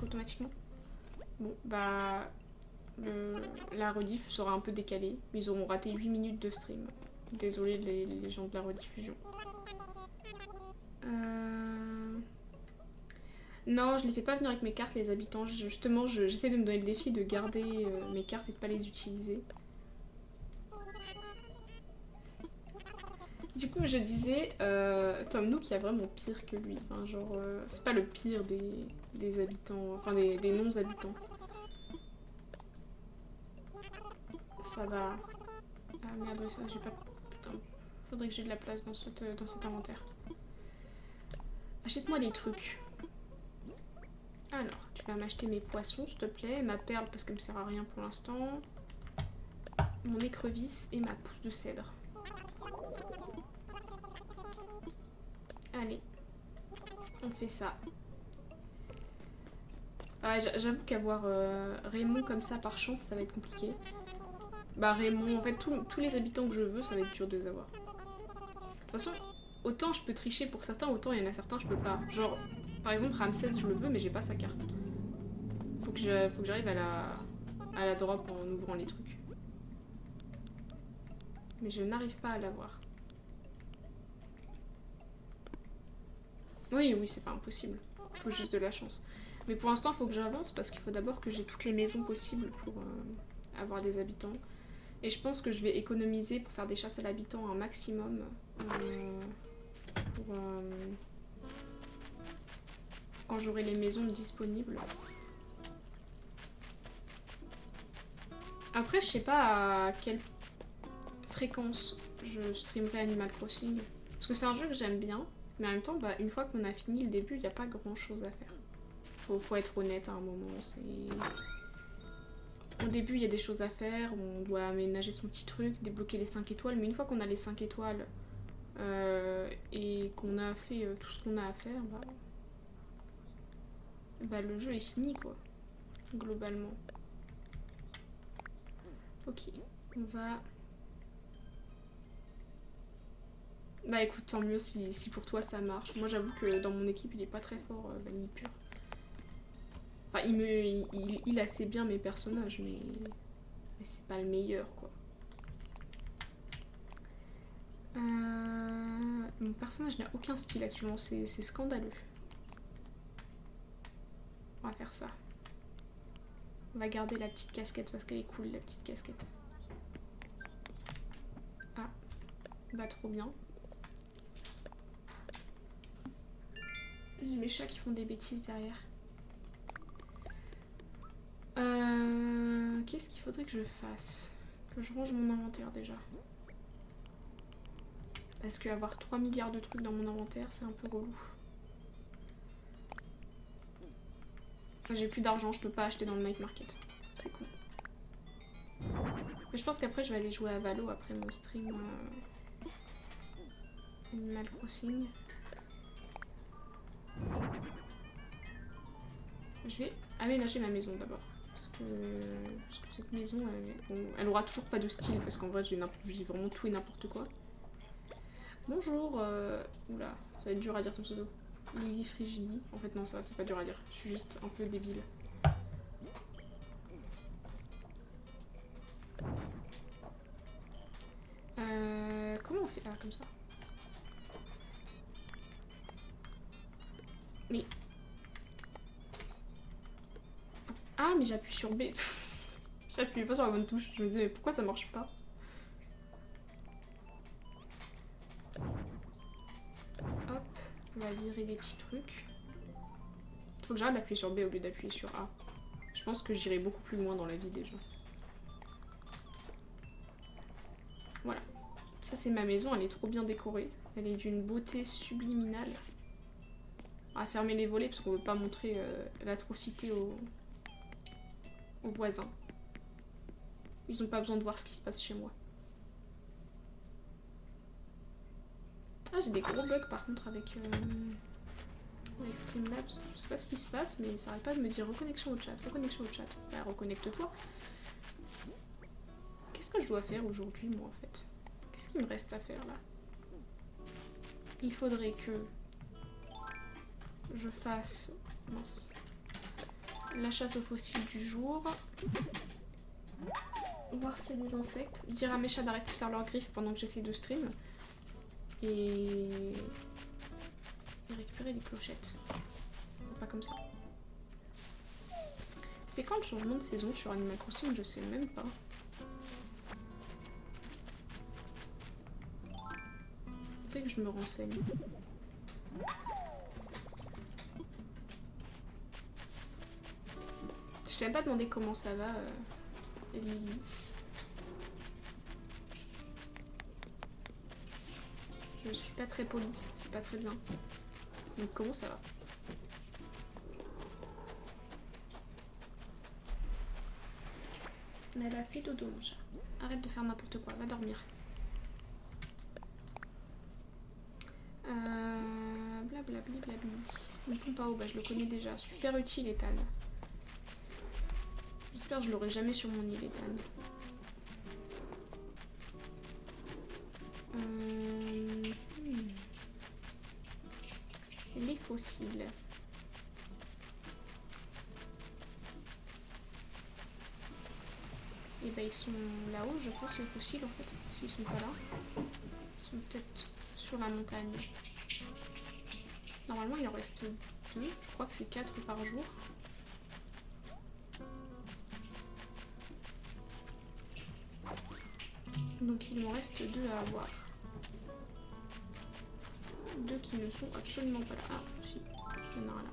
automatiquement. Bon, bah... la rediff sera un peu décalée. Ils auront raté 8 minutes de stream. Désolée les gens de la rediffusion. Non, je les fais pas venir avec mes cartes, les habitants. Justement, j'essaie de me donner le défi de garder mes cartes et de pas les utiliser. Du coup, je disais, Tom Nook, il y a vraiment pire que lui. Enfin, genre, c'est pas le pire des habitants, enfin des non-habitants. Ça va. Ah merde, ça, j'ai pas. Putain, faudrait que j'ai de la place dans cet inventaire. Achète-moi des trucs. Alors, tu vas m'acheter mes poissons, s'il te plaît. Ma perle, parce qu'elle me sert à rien pour l'instant. Mon écrevisse et ma pousse de cèdre. Allez, on fait ça. Ah, j'avoue qu'avoir Raymond comme ça par chance, ça va être compliqué. Bah Raymond, en fait, tous les habitants que je veux, ça va être dur de les avoir. De toute façon, autant je peux tricher pour certains, autant il y en a certains, je peux pas. Genre, par exemple, Ramsès, je le veux, mais j'ai pas sa carte. Faut que j'arrive à la drop en ouvrant les trucs. Mais je n'arrive pas à l'avoir. Oui, c'est pas impossible. Il faut juste de la chance. Mais pour l'instant, il faut que j'avance parce qu'il faut d'abord que j'ai toutes les maisons possibles pour avoir des habitants. Et je pense que je vais économiser pour faire des chasses à l'habitant un maximum. Pour quand j'aurai les maisons disponibles. Après, je sais pas à quelle fréquence je streamerai Animal Crossing. Parce que c'est un jeu que j'aime bien. Mais en même temps, bah, une fois qu'on a fini le début, il n'y a pas grand chose à faire. Faut être honnête à un moment. Au début, il y a des choses à faire. On doit aménager son petit truc, débloquer les 5 étoiles. Mais une fois qu'on a les 5 étoiles et qu'on a fait tout ce qu'on a à faire, bah, le jeu est fini, quoi. Globalement. Ok, on va... Bah écoute, tant mieux si pour toi ça marche. Moi j'avoue que dans mon équipe il est pas très fort vanille pure. Enfin il assez bien mes personnages mais c'est pas le meilleur quoi. Mon personnage n'a aucun style actuellement, c'est scandaleux. On va faire ça. On va garder la petite casquette parce qu'elle est cool la petite casquette. Ah, bah trop bien. J'ai mes chats qui font des bêtises derrière. Qu'est-ce qu'il faudrait que je fasse? Que je range mon inventaire déjà. Parce qu'avoir 3 milliards de trucs dans mon inventaire, c'est un peu relou. J'ai plus d'argent, je peux pas acheter dans le night market. C'est cool. Mais je pense qu'après, je vais aller jouer à Valo après mon stream Animal Crossing. Je vais aménager ma maison d'abord. Parce que cette maison, elle aura toujours pas de style. Parce qu'en vrai, j'ai vraiment tout et n'importe quoi. Bonjour. Oula, ça va être dur à dire ton pseudo. Lily Frigini. En fait, non, ça, c'est pas dur à dire. Je suis juste un peu débile. Comment on fait? Ah, comme ça. Mais... Ah, mais j'appuie sur B. J'appuie pas sur la bonne touche. Je me disais, mais pourquoi ça marche pas? Hop, on va virer les petits trucs. Faut que j'arrête d'appuyer sur B au lieu d'appuyer sur A. Je pense que j'irai beaucoup plus loin dans la vie déjà. Voilà. Ça c'est ma maison, elle est trop bien décorée. Elle est d'une beauté subliminale. On va fermer les volets parce qu'on veut pas montrer l'atrocité aux voisins. Ils ont pas besoin de voir ce qui se passe chez moi. Ah, j'ai des gros bugs par contre avec Streamlabs. Je sais pas ce qui se passe, mais ça arrête pas de me dire reconnexion au chat, reconnexion au chat. Bah, reconnecte-toi. Qu'est-ce que je dois faire aujourd'hui, moi, en fait? Qu'est-ce qu'il me reste à faire, là? Il faudrait que je fasse... Mince. La chasse aux fossiles du jour. Voir s'il y a des insectes. Dire à mes chats d'arrêter de faire leurs griffes pendant que j'essaie de stream. Et récupérer les clochettes. Pas comme ça. C'est quand le changement de saison sur Animal Crossing? Je sais même pas. Dès que je me renseigne. Je t'ai même pas demandé comment ça va, Lily. Je suis pas très polie, c'est pas très bien. Donc comment ça va? Mais elle a fait dodo, mon chat. Arrête de faire n'importe quoi, va dormir. Blablabli. Une pompe à eau, bah je le connais déjà. Super utile, Ethan. J'espère que je l'aurai jamais sur mon île, Ethan. Les fossiles. Et bah ils sont là-haut, je pense, les fossiles en fait. S'ils sont pas là. Ils sont peut-être sur la montagne. Normalement il en reste 2. Je crois que c'est 4 par jour. Donc il m'en reste 2 à avoir. 2 qui ne sont absolument pas là. Ah, si, il y en a un là.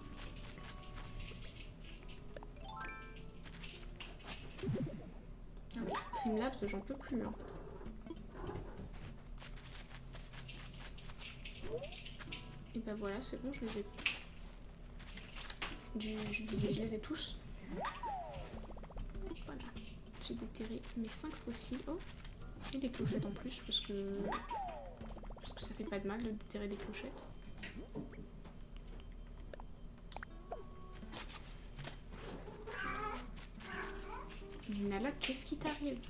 Ah mais Streamlabs, j'en peux plus. Hein. Et bah voilà, c'est bon, je les ai. Je disais, je les ai tous. Voilà. J'ai déterré mes 5 fossiles. Oh! Et des clochettes en plus, parce que ça fait pas de mal de déterrer des clochettes. Nala, qu'est-ce qui t'arrive?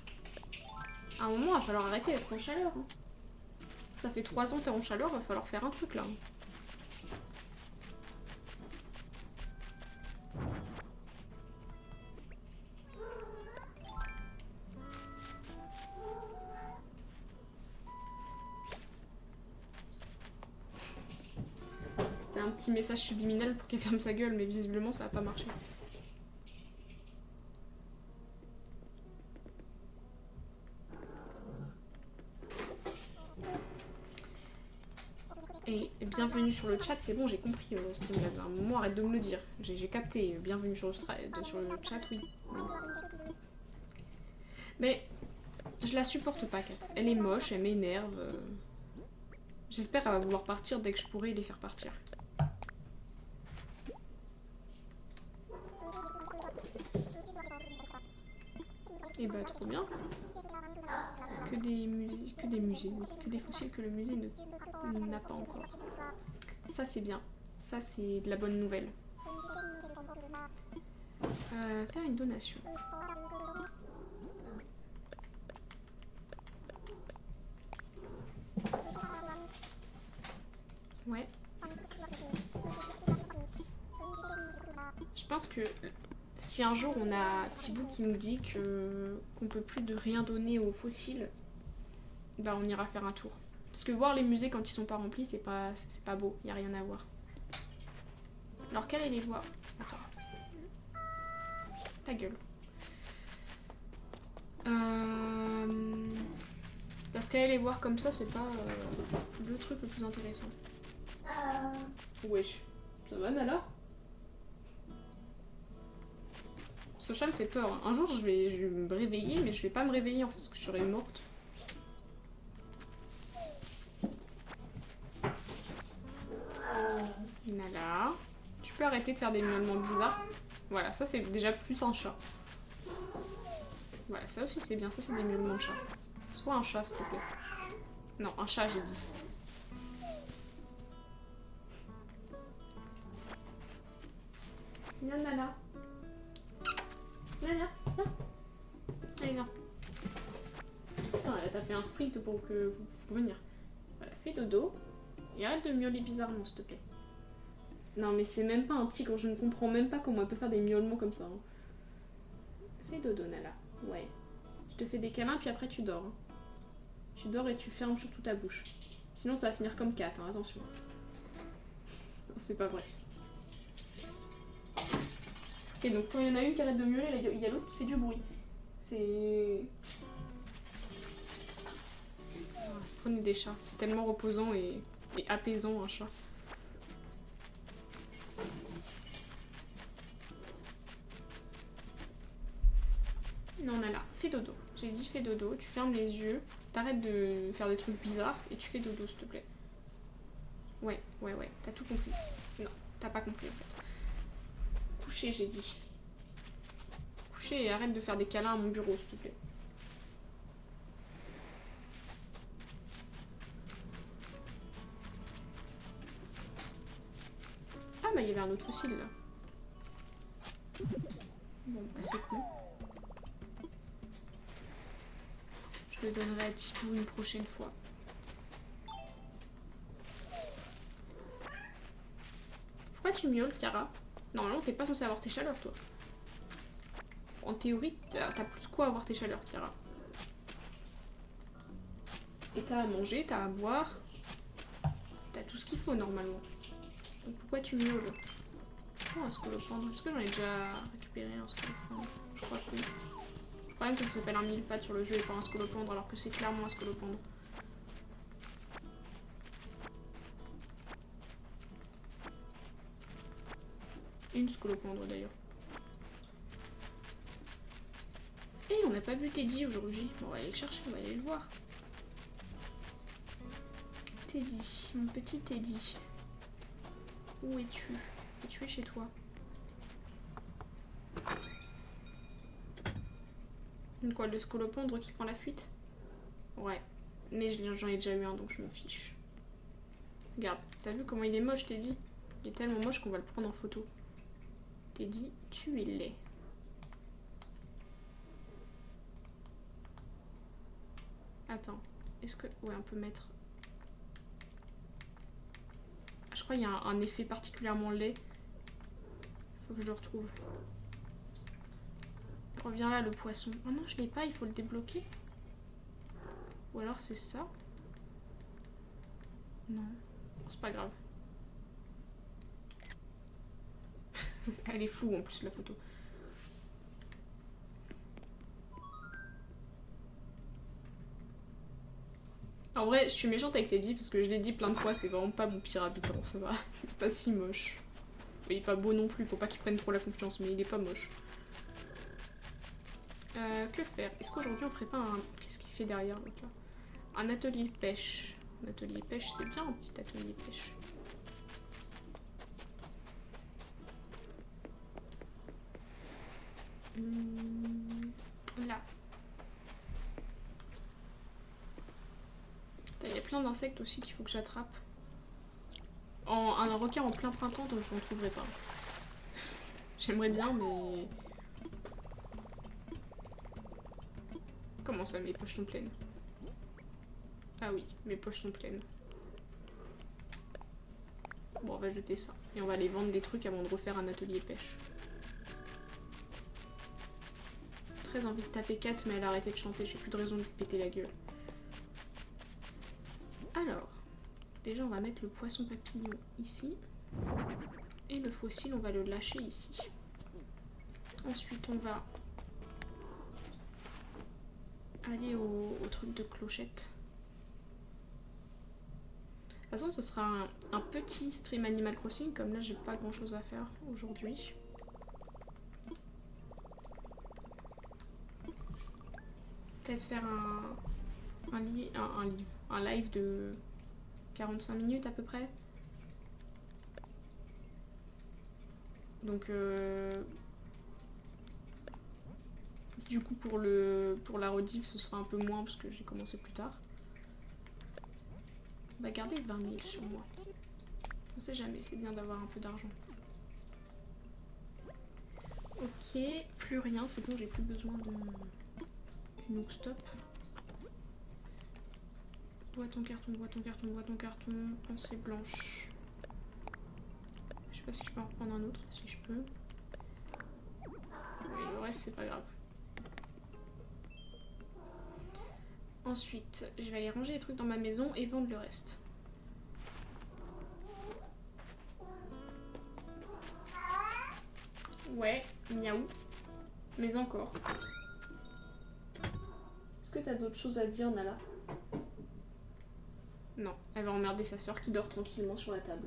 À un moment, il va falloir arrêter d'être en chaleur. Hein. Ça fait 3 ans que t'es en chaleur, il va falloir faire un truc là. C'est un petit message subliminal pour qu'elle ferme sa gueule, mais visiblement ça va pas marcher. Et bienvenue sur le chat, c'est bon, j'ai compris Streamlabs. À un moment, arrête de me le dire. J'ai capté. Bienvenue sur le chat, oui. Mais je la supporte pas, Kat. Elle est moche, elle m'énerve. J'espère qu'elle va vouloir partir dès que je pourrai les faire partir. Et bah, trop bien. Que des musées, oui. Que des fossiles que le musée n'a pas encore. Ça, c'est bien. Ça, c'est de la bonne nouvelle. Faire une donation. Ouais. Je pense que si un jour on a Thibaut qui nous dit qu'on peut plus de rien donner aux fossiles, bah on ira faire un tour. Parce que voir les musées quand ils sont pas remplis, c'est pas beau, y a rien à voir. Alors quelle est les voies? Attends. Ta gueule. Parce qu'aller les voir comme ça, c'est pas le truc le plus intéressant. Wesh. Ça va, Nala? Ce chat me fait peur. Hein. Un jour, je vais me réveiller, mais je vais pas me réveiller en fait, parce que je serai morte. Nala. Tu peux arrêter de faire des miaulements bizarres. Voilà, ça c'est déjà plus un chat. Voilà, ça aussi c'est bien. Ça c'est des miaulements de chat. Soit un chat, s'il te plaît. Non, un chat, j'ai dit. Viens, Nala. Viens, viens. Allez, viens. Putain, elle a tapé un sprint pour venir. Voilà, fais dodo. Et arrête de miauler bizarrement, s'il te plaît. Non mais c'est même pas un tigre, je ne comprends même pas comment elle peut faire des miaulements comme ça. Hein. Fais dodo Nala, ouais. Je te fais des câlins puis après tu dors. Hein. Tu dors et tu fermes surtout ta bouche. Sinon ça va finir comme Kat, hein, attention. Non, c'est pas vrai. Et donc quand il y en a une qui arrête de miauler, il y a l'autre qui fait du bruit. C'est... Prenez des chats, c'est tellement reposant et apaisant un chat. Non, Nala, fais dodo. J'ai dit fais dodo, tu fermes les yeux, t'arrêtes de faire des trucs bizarres et tu fais dodo s'il te plaît. Ouais, t'as tout compris. Non, t'as pas compris en fait. Coucher, j'ai dit. Coucher et arrête de faire des câlins à mon bureau s'il te plaît. Ah bah il y avait un autre fil là. Bon bah c'est cool. Je le donnerai à Thibaut une prochaine fois. Pourquoi tu miaules, Chiara? Normalement t'es pas censé avoir tes chaleurs toi. En théorie t'as plus quoi avoir tes chaleurs, Chiara. Et t'as à manger, t'as à boire. T'as tout ce qu'il faut normalement. Donc pourquoi tu miaules? Oh, un scolopendre. Est-ce que j'en ai déjà récupéré un scolopendre? Je crois que oui. Je crois même que ça s'appelle un mille pattes sur le jeu et pas un scolopendre alors que c'est clairement un scolopendre. Une scolopendre d'ailleurs. Et on n'a pas vu Teddy aujourd'hui. Bon, on va aller le chercher, on va aller le voir. Teddy, mon petit Teddy. Où es-tu? Es-tu chez toi? Quoi, le scolopendre qui prend la fuite? Ouais. Mais j'en ai déjà eu un donc je me fiche. Regarde, t'as vu comment il est moche Teddy? Il est tellement moche qu'on va le prendre en photo. Teddy, tu es laid. Attends, est-ce que... Ouais, on peut mettre... Ah, je crois qu'il y a un effet particulièrement laid. Faut que je le retrouve. Reviens là, le poisson. Oh non, je l'ai pas, il faut le débloquer. Ou alors c'est ça? Non, c'est pas grave. Elle est floue en plus la photo. En vrai, je suis méchante avec Teddy parce que je l'ai dit plein de fois, c'est vraiment pas mon pire habitant, ça va. Il est pas si moche. Il est pas beau non plus, faut pas qu'il prenne trop la confiance, mais il est pas moche. Que faire? Est-ce qu'aujourd'hui on ferait pas un... Qu'est-ce qu'il fait derrière l'autre là? Un atelier pêche. Un atelier pêche, c'est bien un petit atelier pêche. Là. Il y a plein d'insectes aussi qu'il faut que j'attrape. Un requin en plein printemps, donc je n'en trouverai pas. J'aimerais bien, mais... Comment ça, mes poches sont pleines? Ah oui, mes poches sont pleines. Bon, on va jeter ça. Et on va aller vendre des trucs avant de refaire un atelier pêche. Très envie de taper Kat, mais elle a arrêté de chanter, j'ai plus de raison de péter la gueule. Alors, déjà on va mettre le poisson papillon ici. Et le fossile, on va le lâcher ici. Ensuite, on va aller au truc de clochette. De toute façon, ce sera un petit stream Animal Crossing, comme là j'ai pas grand chose à faire aujourd'hui. Peut-être faire un live de 45 minutes à peu près. Donc du coup pour la rediff ce sera un peu moins parce que j'ai commencé plus tard. On va garder 20 000 sur moi. On sait jamais, c'est bien d'avoir un peu d'argent. Ok, plus rien, c'est bon, j'ai plus besoin de... Donc stop. Bois ton carton, bois ton carton, bois ton carton. Pensée blanche. Je sais pas si je peux en reprendre un autre, si je peux. Oui, le reste c'est pas grave. Ensuite, je vais aller ranger les trucs dans ma maison et vendre le reste. Ouais, miaou. Mais encore. Est-ce que t'as d'autres choses à dire, Nala? Non, elle va emmerder sa soeur qui dort tranquillement sur la table.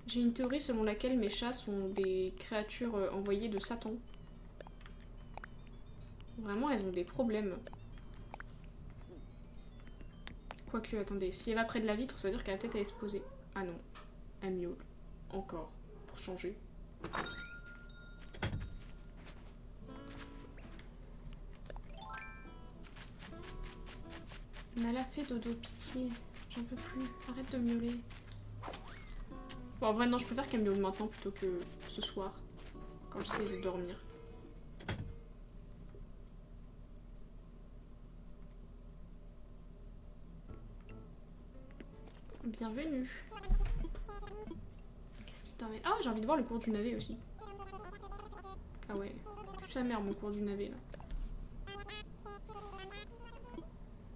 J'ai une théorie selon laquelle mes chats sont des créatures envoyées de Satan. Vraiment, elles ont des problèmes. Quoique, attendez, si elle va près de la vitre, ça veut dire qu'elle va peut-être aller se poser. Ah non, elle miaule. Encore, pour changer. Nala, fait dodo, pitié. J'en peux plus, arrête de miauler. Bon, en vrai, non, je préfère qu'elle miaule maintenant plutôt que ce soir, quand j'essaie de dormir. Bienvenue. Qu'est-ce qui t'emmène? Ah, j'ai envie de voir le cours du navet aussi. Ah ouais, c'est sa mère mon cours du navet là.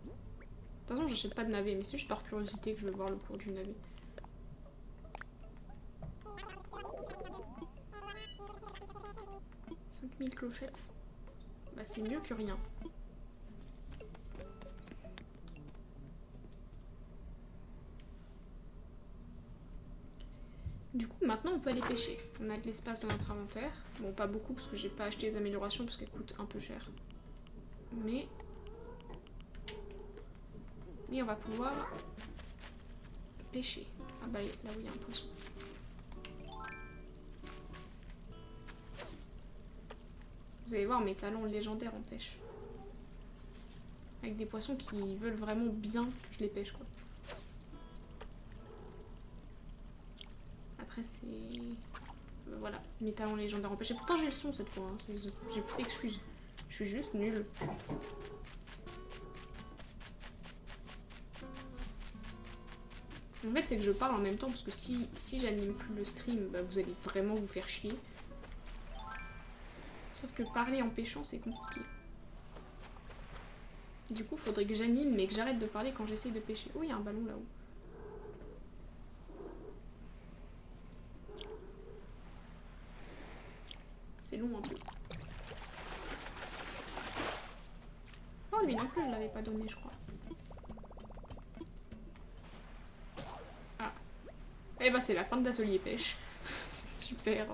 De toute façon, j'achète pas de navet, mais c'est juste par curiosité que je veux voir le cours du navet. 5000 clochettes. Bah c'est mieux que rien. Du coup, maintenant on peut aller pêcher. On a de l'espace dans notre inventaire. Bon, pas beaucoup parce que j'ai pas acheté les améliorations parce qu'elles coûtent un peu cher. Mais on va pouvoir pêcher. Ah bah là où il y a un poisson. Vous allez voir mes talents légendaires en pêche. Avec des poissons qui veulent vraiment bien que je les pêche quoi. Après c'est... voilà, mes talents légendaires en pêche. Et pourtant j'ai le son cette fois, hein. J'ai plus d'excuses. Je suis juste nulle. En fait c'est que je parle en même temps parce que si j'anime plus le stream, bah, vous allez vraiment vous faire chier. Sauf que parler en pêchant c'est compliqué. Du coup faudrait que j'anime mais que j'arrête de parler quand j'essaye de pêcher. Oh il y a un ballon là-haut. C'est long un peu. Oh lui non plus je l'avais pas donné je crois. Ah. Et bah c'est la fin de l'atelier pêche. Super.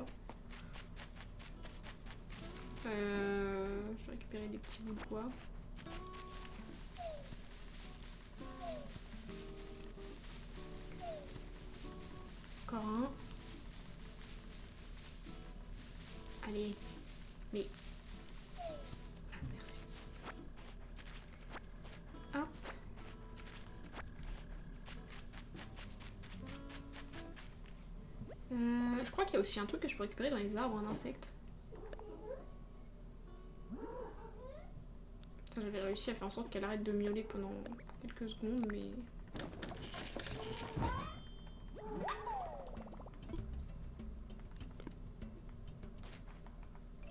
Je vais récupérer des petits bouts de bois. Encore un. Allez. Mais... ah, merci. Hop. Je crois qu'il y a aussi un truc que je peux récupérer dans les arbres, un insecte. J'avais réussi à faire en sorte qu'elle arrête de miauler pendant quelques secondes, mais...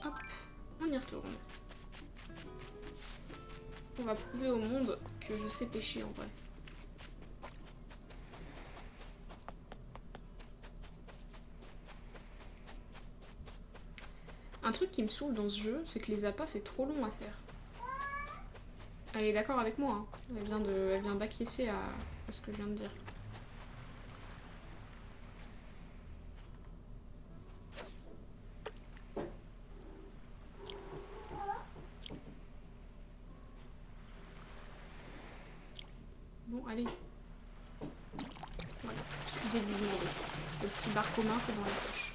hop, on y retourne. On va prouver au monde que je sais pêcher en vrai. Un truc qui me saoule dans ce jeu, c'est que les appâts c'est trop long à faire. Elle est d'accord avec moi, hein. Elle vient d'acquiescer à ce que je viens de dire. Bon, allez. Voilà, suffisait de lui demander. Le petit bar commun, c'est dans la poche.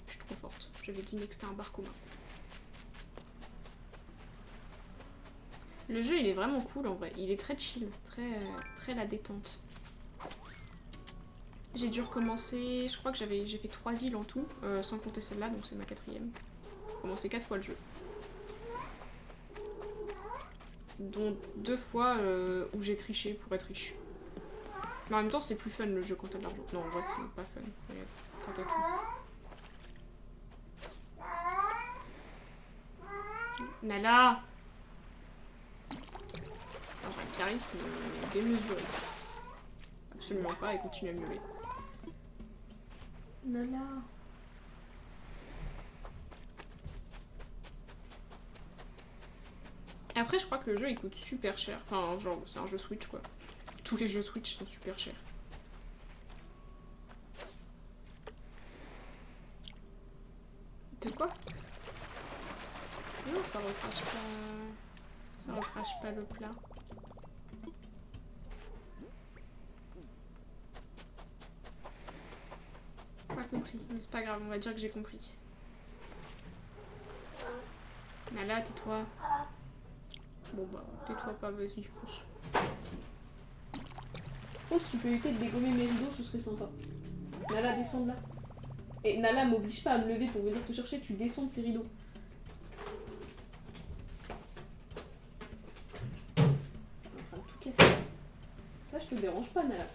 Je suis trop forte. J'avais deviné que c'était un bar commun. Le jeu, il est vraiment cool en vrai. Il est très chill, très la détente. J'ai dû recommencer, je crois que j'ai fait 3 îles en tout, sans compter celle-là, donc c'est ma 4e. J'ai recommencé 4 fois le jeu. dont 2 fois où j'ai triché pour être riche. Mais en même temps, c'est plus fun le jeu quand t'as de l'argent. Non, en vrai, c'est pas fun quand t'as tout. Nala! Alors, j'ai un charisme démesuré. Absolument pas, et continue à miauler. Nala! Après, je crois que le jeu il coûte super cher. Enfin, genre, c'est un jeu Switch quoi. Tous les jeux Switch sont super chers. De quoi? Non, ça recrache pas. Ça recrache pas le plat. Pas compris, mais c'est pas grave, on va dire que j'ai compris. Nala, tais-toi. Bon bah, tais-toi pas, vas-y, fonce. Par contre, si tu peux éviter de dégommer mes rideaux, ce serait sympa. Nala, descends de là. Et Nala m'oblige pas à me lever pour venir te chercher, tu descends de ces rideaux. On est en train de tout casser. Ça, je te dérange pas, Nala.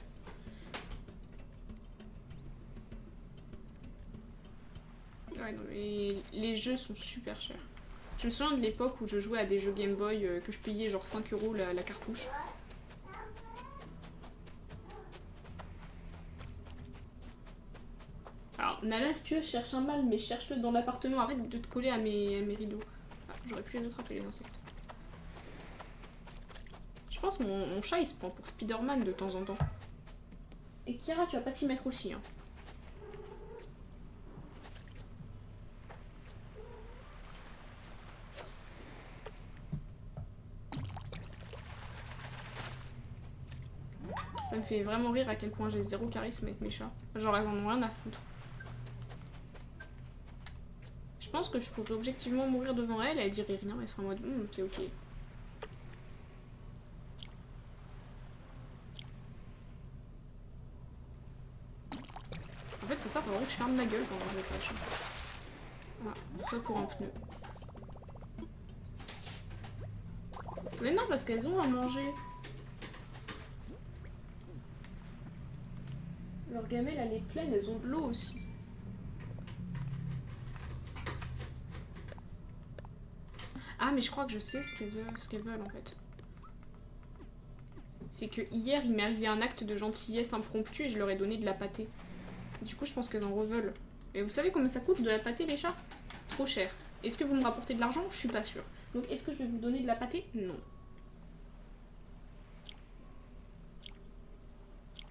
Ouais, non, mais les jeux sont super chers. Je me souviens de l'époque où je jouais à des jeux Game Boy que je payais genre 5 € la cartouche. Alors, Nala, si tu veux, je cherche un mâle, mais cherche-le dans l'appartement. Arrête de te coller à mes rideaux. Ah, j'aurais pu les attraper, les insectes. Je pense que mon chat, il se prend pour Spider-Man de temps en temps. Et Kira, tu vas pas t'y mettre aussi, hein. Ça me fait vraiment rire à quel point j'ai zéro charisme avec mes chats. Genre, elles en ont rien à foutre. Je pense que je pourrais objectivement mourir devant elle, elle dirait rien, elle serait en mode c'est ok. En fait, c'est ça, faut vraiment que je ferme ma gueule quand je joue avec la chat. Voilà, tout ça pour un pneu. Mais non, parce qu'elles ont à manger. Leur gamelle, elle est pleine, elles ont de l'eau aussi. Ah, mais je crois que je sais ce qu'elles veulent en fait. C'est que hier, il m'est arrivé un acte de gentillesse impromptu et je leur ai donné de la pâtée. Du coup, je pense qu'elles en reveulent. Et vous savez combien ça coûte de la pâtée, les chats? Trop cher. Est-ce que vous me rapportez de l'argent? Je suis pas sûre. Donc, est-ce que je vais vous donner de la pâtée? Non.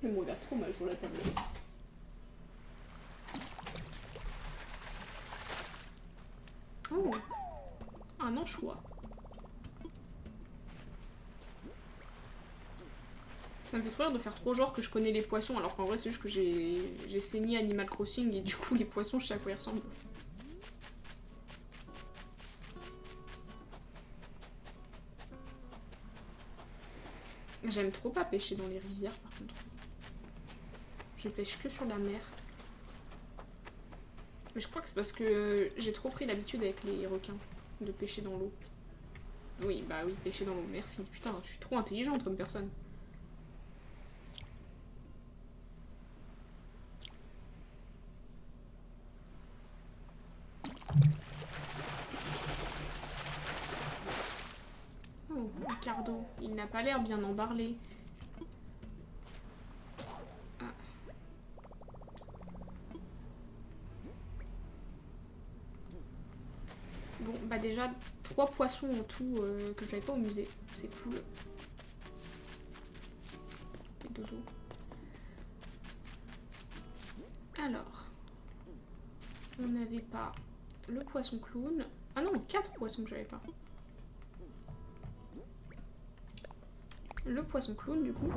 Elle me regarde trop mal sur la table. Oh, un anchois. Ça me fait trop rire de faire trop genre que je connais les poissons, alors qu'en vrai c'est juste que j'ai saigné Animal Crossing et du coup les poissons je sais à quoi ils ressemblent. J'aime trop pas pêcher dans les rivières par contre. Je pêche que sur la mer. Mais je crois que c'est parce que j'ai trop pris l'habitude avec les requins de pêcher dans l'eau. Oui, bah oui, pêcher dans l'eau, merci. Putain, je suis trop intelligente comme personne. Oh, Ricardo, il n'a pas l'air bien emballé. Ah. Bon, bah déjà, 3 poissons en tout que j'avais pas au musée. C'est cool. Et dodo. Alors, on n'avait pas le poisson clown. Ah non, 4 poissons que j'avais pas. Le poisson clown du coup.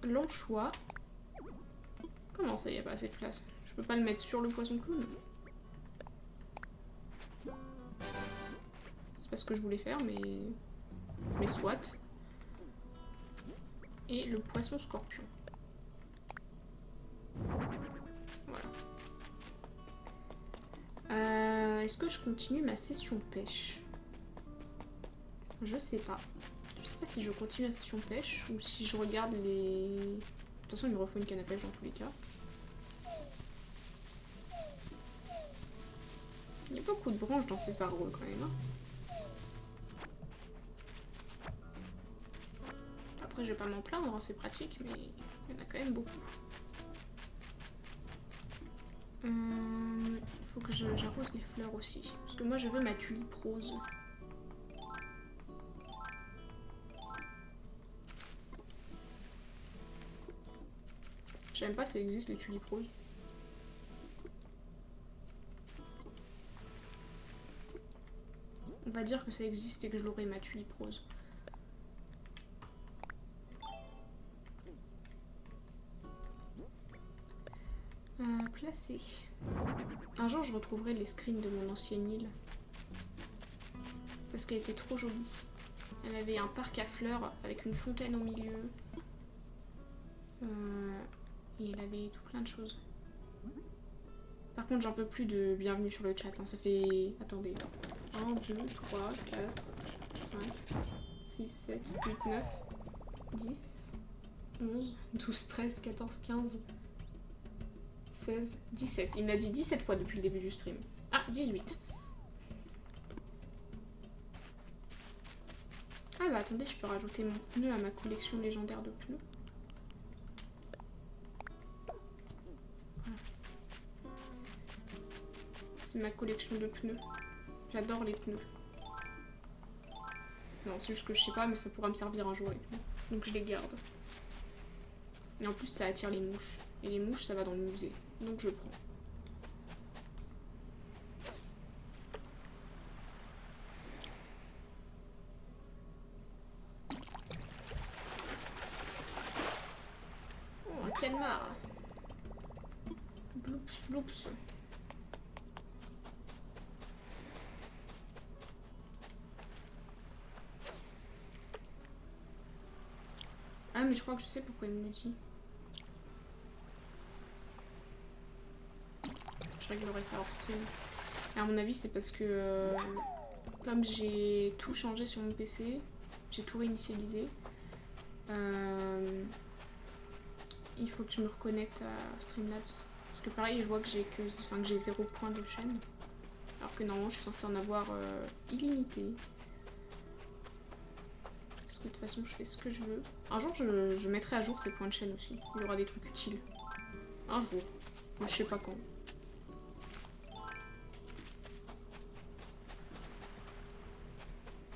L'anchois. Comment ça, y a pas assez de place? Je peux pas le mettre sur le poisson clown? C'est pas ce que je voulais faire, mais soit. Et le poisson scorpion. Voilà. Est-ce que je continue ma session pêche? Je sais pas. Je sais pas si je continue la session pêche ou si je regarde les... De toute façon, il me refaut une canne à pêche dans tous les cas. Il y a beaucoup de branches dans ces arbres quand même. Hein. Après, je vais pas m'en plaindre, hein, c'est pratique, mais il y en a quand même beaucoup. Il faut que j'arrose les fleurs aussi. Parce que moi, je veux ma tulipe rose. Je sais même pas si ça existe les tulipes roses. On va dire que ça existe et que je l'aurai ma tulipe rose. Placé. Un jour je retrouverai les screens de mon ancienne île. Parce qu'elle était trop jolie. Elle avait un parc à fleurs avec une fontaine au milieu. Et elle avait tout plein de choses. Par contre j'en peux plus de bienvenue sur le chat. Hein. Ça fait... Attendez. 1, 2, 3, 4, 5, 6, 7, 8, 9, 10, 11, 12, 13, 14, 15... 16, 17. Il me l'a dit 17 fois depuis le début du stream. Ah, 18. Ah bah attendez, je peux rajouter mon pneu à ma collection légendaire de pneus. Voilà. C'est ma collection de pneus. J'adore les pneus. Non, c'est juste que je sais pas, mais ça pourra me servir un jour les pneus. Donc je les garde. Et en plus, ça attire les mouches. Et les mouches, ça va dans le musée. Donc je prends. Oh, un calmar. Bloops, bloops. Ah, mais je crois que je sais pourquoi il me le dit. Je réglerai ça hors stream. Et à mon avis, c'est parce que comme j'ai tout changé sur mon PC, j'ai tout réinitialisé. Il faut que je me reconnecte à Streamlabs. Parce que pareil, je vois que j'ai 0 points de chaîne. Alors que normalement, je suis censée en avoir illimité. Parce que de toute façon, je fais ce que je veux. Un jour, je mettrai à jour ces points de chaîne aussi. Il y aura des trucs utiles. Un jour. Mais je sais pas quand.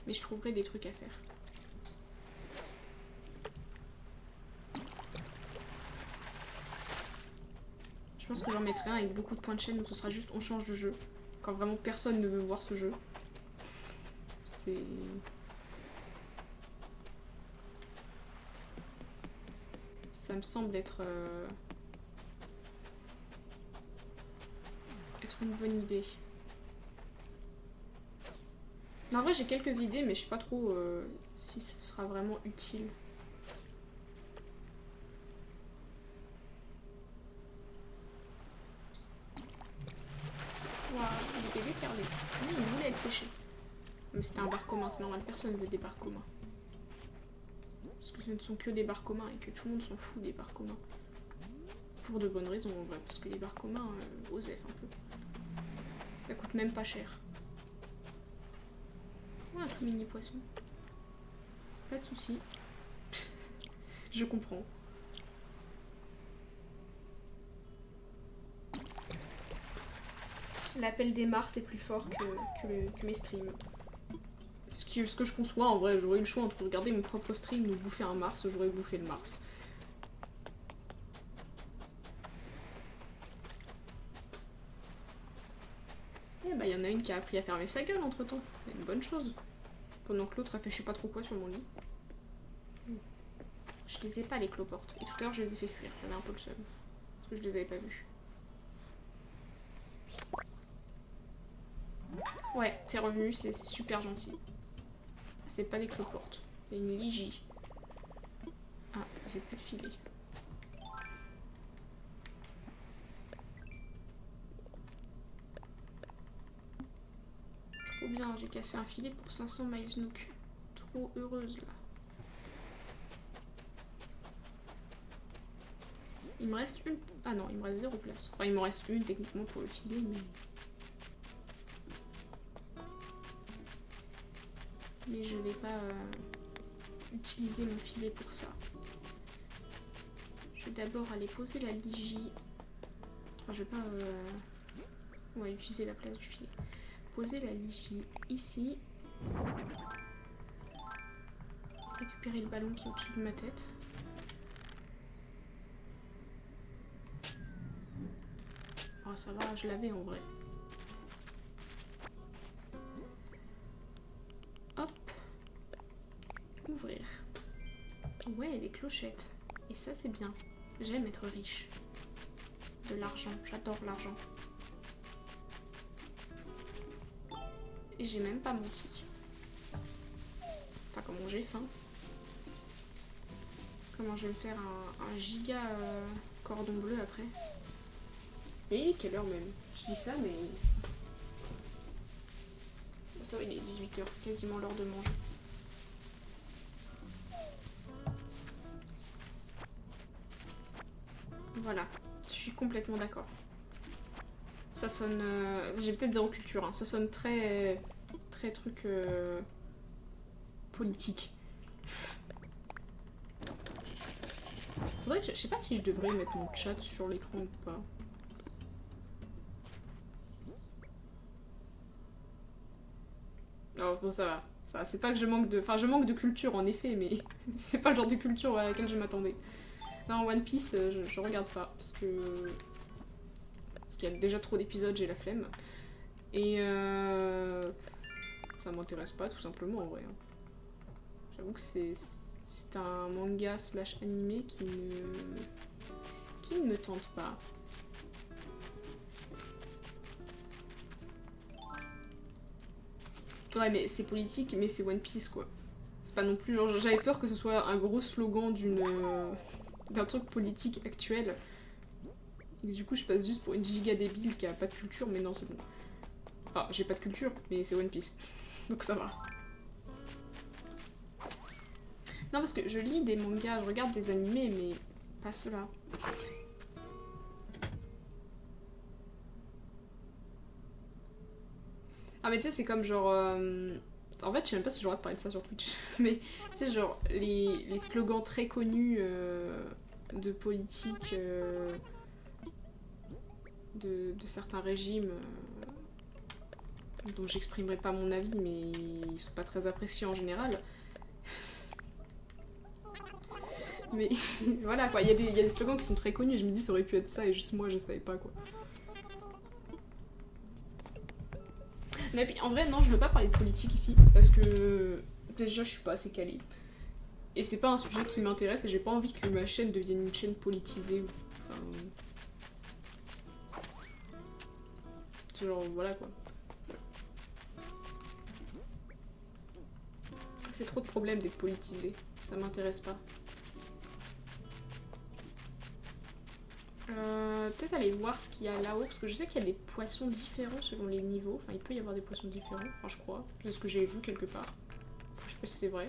Mais je trouverai des trucs à faire. Je pense que j'en mettrai un avec beaucoup de points de chaîne où ce sera juste on change de jeu. Quand vraiment personne ne veut voir ce jeu. C'est... Ça me semble être une bonne idée. En vrai, j'ai quelques idées, mais je sais pas trop si ce sera vraiment utile. Waouh, il était déferlé. Oui, il voulait être pêché. Mais c'était un bar commun, c'est normal, personne ne veut des bars communs. Parce que ce ne sont que des bars communs et que tout le monde s'en fout des bars communs. Pour de bonnes raisons en vrai, parce que les bars communs, osef un peu. Ça coûte même pas cher. Oh, un tout mini poisson. Pas de soucis. Je comprends. L'appel des Mars est plus fort que mes streams. Ce que je conçois, en vrai, j'aurais eu le choix entre regarder mon propre stream ou bouffer un Mars, j'aurais bouffé le Mars. Eh bah, y en a une qui a appris à fermer sa gueule entre temps. C'est une bonne chose. Pendant que l'autre a fait je sais pas trop quoi sur mon lit. Je les ai pas les cloportes. Et tout à l'heure je les ai fait fuir. J'avais un peu le seum. Parce que je les avais pas vus. Ouais, t'es revenu, c'est super gentil. C'est pas des cloportes. C'est une ligie. Ah, j'ai plus de filet. Trop bien, j'ai cassé un filet pour 500 Miles Nook. trop heureuse là. Il me reste une... Ah non, il me reste 0 place. Enfin, il me reste une techniquement pour le filet, mais... Mais je vais pas utiliser mon filet pour ça. Je vais d'abord aller poser la ligie. Enfin, je vais pas... Ouais, utiliser la place du filet. Poser la ligie ici. Récupérer le ballon qui est au-dessus de ma tête. Oh, ça va, je l'avais en vrai. Hop. Ouvrir. Ouais, les clochettes. Et ça, c'est bien. J'aime être riche. De l'argent. J'adore l'argent. Et j'ai même pas menti. Enfin, comment j'ai faim. Comment je vais me faire un giga cordon bleu après. Et quelle heure même? Je dis ça, mais... Ça va, il est 18 h, quasiment l'heure de manger. Voilà, je suis complètement d'accord. Ça sonne... J'ai peut-être 0 culture, hein. Ça sonne très... très truc... politique. Faudrait que je sais pas si je devrais mettre mon chat sur l'écran ou pas. Oh, bon, ça va. Ça, c'est pas que je manque de... Enfin, je manque de culture, en effet, mais c'est pas le genre de culture à laquelle je m'attendais. Non, One Piece, je regarde pas, parce que... Parce qu'il y a déjà trop d'épisodes, j'ai la flemme. Et ça m'intéresse pas, tout simplement, en vrai. J'avoue que c'est un manga slash animé qui ne me tente pas. Ouais, mais c'est politique, mais c'est One Piece, quoi. C'est pas non plus genre... J'avais peur que ce soit un gros slogan d'un truc politique actuel. Et du coup, je passe juste pour une giga débile qui a pas de culture, mais non, c'est bon. Enfin, j'ai pas de culture, mais c'est One Piece. Donc ça va. Non, parce que je lis des mangas, je regarde des animés, mais pas ceux-là. Ah, mais tu sais, c'est comme genre... En fait, je sais même pas si j'ai le droit de parler de ça sur Twitch. Mais tu sais, genre, les slogans très connus de politique, de certains régimes, dont j'exprimerai pas mon avis, mais ils sont pas très appréciés en général. Mais voilà quoi, il y a des slogans qui sont très connus et je me dis ça aurait pu être ça et juste moi je savais pas quoi. Et puis en vrai non, je veux pas parler de politique ici parce que déjà je suis pas assez calée. Et c'est pas un sujet qui m'intéresse et j'ai pas envie que ma chaîne devienne une chaîne politisée. Enfin... Genre voilà quoi. C'est trop de problèmes d'être politisé, ça m'intéresse pas. Peut-être aller voir ce qu'il y a là-haut, parce que je sais qu'il y a des poissons différents selon les niveaux. Enfin, il peut y avoir des poissons différents, enfin je crois. C'est ce que j'ai vu quelque part. Je sais pas si c'est vrai.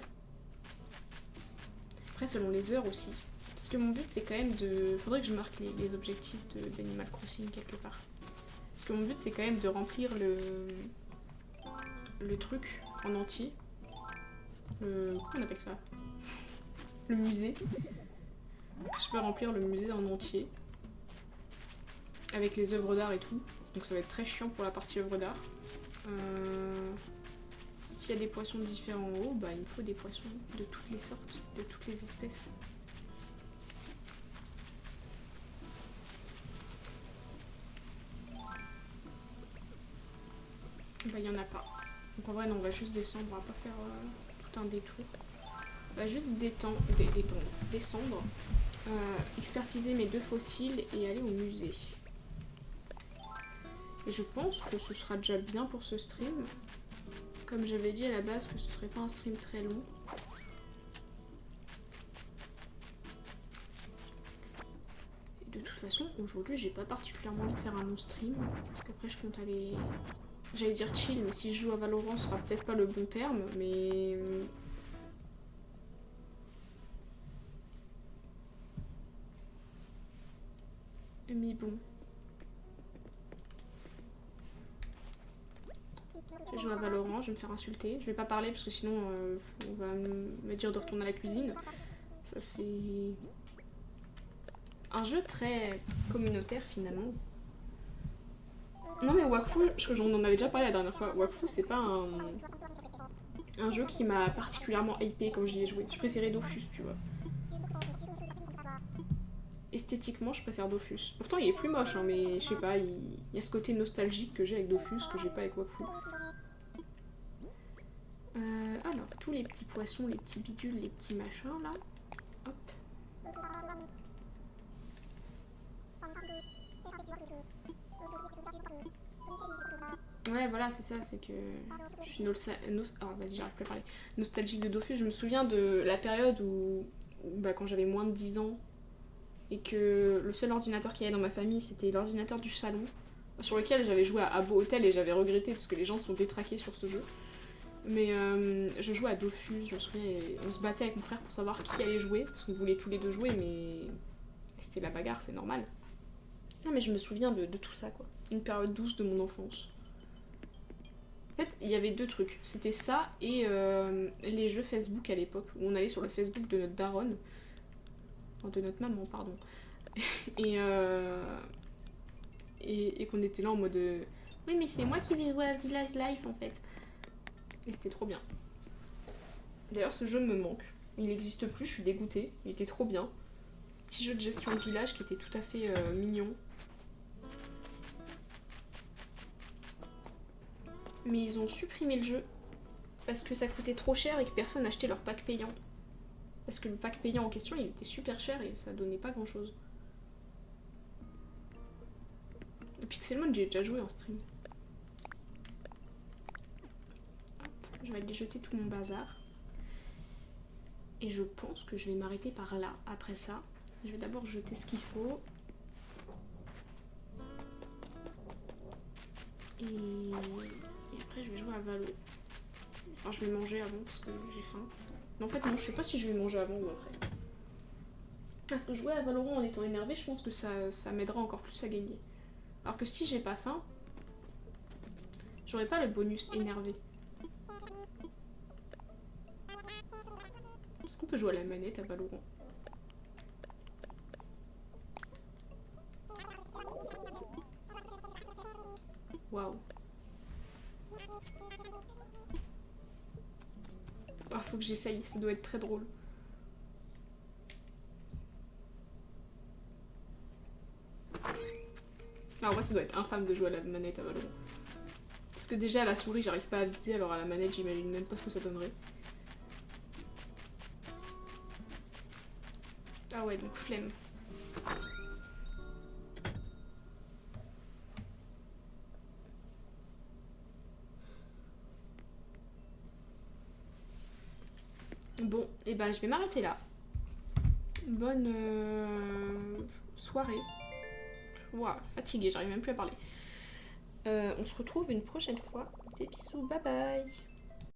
Après, selon les heures aussi. Parce que mon but, c'est quand même de... Faudrait que je marque les objectifs d'Animal Crossing quelque part. Parce que mon but, c'est quand même de remplir le truc en entier. Comment on appelle ça? Le musée. Je peux remplir le musée en entier. Avec les œuvres d'art et tout. Donc ça va être très chiant pour la partie œuvres d'art. S'il y a des poissons différents en haut, bah il me faut des poissons de toutes les sortes, de toutes les espèces. Bah il y en a pas. Donc en vrai non, on va juste descendre, on va pas faire tout un détour. On va juste descendre, expertiser mes 2 fossiles et aller au musée. Et je pense que ce sera déjà bien pour ce stream. Comme j'avais dit à la base que ce serait pas un stream très long. Et de toute façon, aujourd'hui, j'ai pas particulièrement envie de faire un long stream. Parce qu'après, je compte aller... J'allais dire chill, mais si je joue à Valorant, ce sera peut-être pas le bon terme. Mais Mais bon. Je joue à Valorant, je vais me faire insulter. Je vais pas parler parce que sinon on va me dire de retourner à la cuisine. Ça c'est un jeu très communautaire finalement. Non mais Wakfu, on en avait déjà parlé la dernière fois. Wakfu c'est pas un jeu qui m'a particulièrement hypé quand j'y ai joué. Je préférais Dofus, tu vois. Esthétiquement, je préfère Dofus. Pourtant, il est plus moche, hein, mais je sais pas, il y a ce côté nostalgique que j'ai avec Dofus que j'ai pas avec Wakfu. Alors, tous les petits poissons, les petits bidules, les petits machins là. Hop. Ouais, voilà, c'est ça, c'est que je suis vas-y, j'arrive plus à parler. Nostalgique de Dofus. Je me souviens de la période où bah, quand j'avais moins de 10 ans et que le seul ordinateur qu'il y avait dans ma famille, c'était l'ordinateur du salon, sur lequel j'avais joué à Habbo Hotel et j'avais regretté parce que les gens sont détraqués sur ce jeu. Mais je jouais à Dofus, je me souviens, et on se battait avec mon frère pour savoir qui allait jouer, parce qu'on voulait tous les deux jouer, mais c'était la bagarre, c'est normal. Non mais je me souviens de tout ça, quoi. Une période douce de mon enfance. En fait, il y avait deux trucs. C'était ça et les jeux Facebook à l'époque, où on allait sur le Facebook de notre daronne, de notre maman, pardon, et qu'on était là en mode oui mais c'est moi qui vais jouer à Village Life en fait. Et c'était trop bien. D'ailleurs ce jeu me manque. Il n'existe plus, je suis dégoûtée. Il était trop bien. Petit jeu de gestion de village qui était tout à fait mignon. Mais ils ont supprimé le jeu parce que ça coûtait trop cher et que personne n'achetait leur pack payant. Parce que le pack payant en question, il était super cher et ça donnait pas grand chose. Pixelmon, j'ai déjà joué en stream. Hop, je vais aller jeter tout mon bazar. Et je pense que je vais m'arrêter par là après ça. Je vais d'abord jeter ce qu'il faut. Et après je vais jouer à Valo. Enfin je vais manger avant parce que j'ai faim. Mais en fait non, je sais pas si je vais manger avant ou après. Parce que jouer à Valorant en étant énervé, je pense que ça m'aidera encore plus à gagner. Alors que si j'ai pas faim, j'aurai pas le bonus énervé. Est-ce qu'on peut jouer à la manette à Valorant? Waouh. Ah, faut que j'essaye, ça doit être très drôle. Alors moi ça doit être infâme de jouer à la manette à Valorant. Parce que déjà à la souris j'arrive pas à viser, alors à la manette j'imagine même pas ce que ça donnerait. Ah ouais, donc flemme. Bon, et bah je vais m'arrêter là. Bonne soirée. Ouah, fatiguée, j'arrive même plus à parler. On se retrouve une prochaine fois. Des bisous, bye bye.